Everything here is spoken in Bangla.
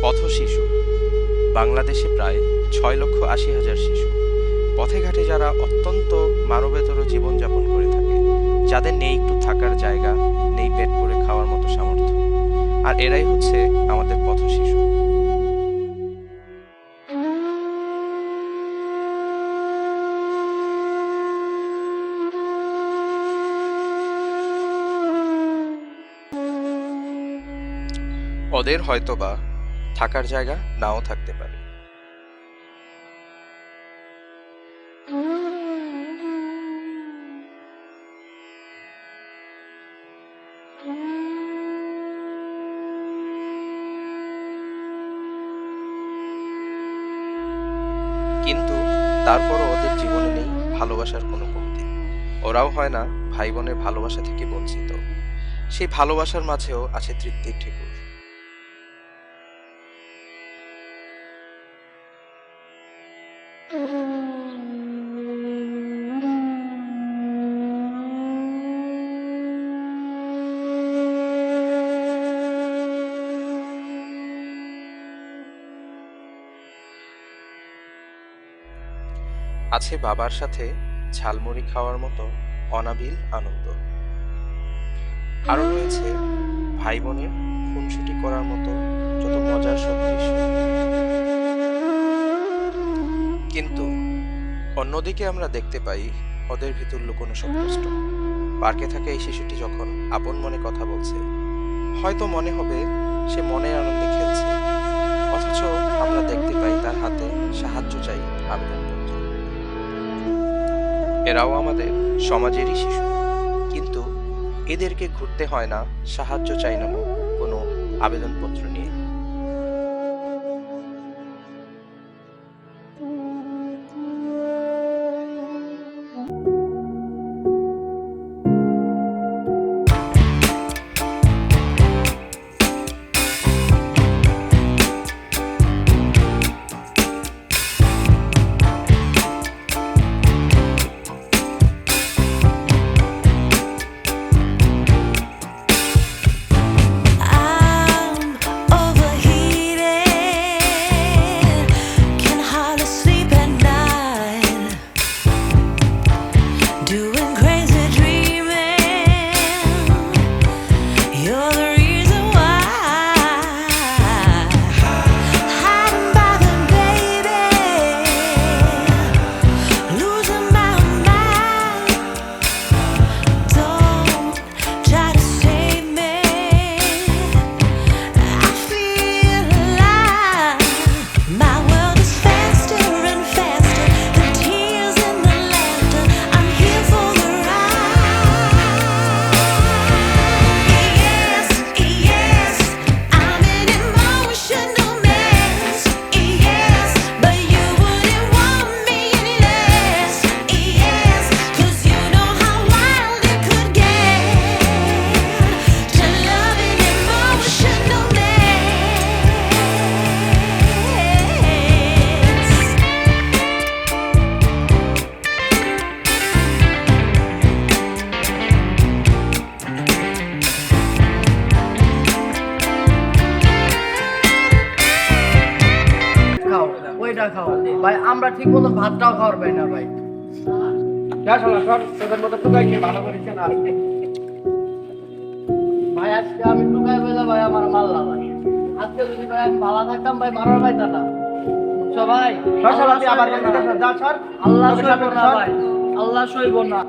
পথশিশু বাংলাদেশে প্রায় 6,80,000 শিশু পথে ঘাটে, যারা অত্যন্ত মানবেতর জীবনযাপন করে থাকে, যাদের নেই একটু থাকার জায়গা, নেই পেট ভরে খাওয়ার মতো সামর্থ্য। আর এরাই হচ্ছে আমাদের পথশিশু। ওদের হয়তোবা থাকার জায়গা নাও থাকতে পারে। কিন্তু তারপরও ওদের জীবনে নেই ভালোবাসার কোনো কমতি। ওরাও হয় না ভাই বোনের ভালোবাসা থেকে বঞ্চিত। সেই ভালোবাসার মাঝেও আছে তৃপ্তির ঠেকুর। আছে বাবার সাথে ঝালমুড়ি খাওয়ার মতো অনাবিল আনন্দ। আরো রয়েছে ভাই বোনের খুনসুটি করার মতো যত মজার সব দৃশ্য। কিন্তু অন্যদিকে আমরা দেখতে পাই ওদের ভিতর লুকোনো সব কষ্ট। পার্কে থাকা এই শিশুটি যখন আপন মনে কথা বলছে, হয়তো মনে হবে সে মনের আনন্দে খেলছে, অথচ আমরা দেখতে পাই তার হাতে সাহায্য চাই আবেদনপত্র। এরাও আমাদের সমাজেরই শিশু, কিন্তু এদেরকে ঘুরতে হয় না সাহায্য চাই নামক কোনো আবেদনপত্র নিয়ে। ওইটা খাও ভাই, আমরা ঠিক মতো ভাতটাও খাওয়ার পাই না ভাই। ভাই আজকে আমি টুকাই বলে ভাই আমার মারলাম ভাই। আজকে যদি ভাই আমি ভালো থাকতাম ভাই, মারার ভাই দাদা বুঝছো ভাই। আল্লাহ সইব না ভাই, আল্লাহ সইব না।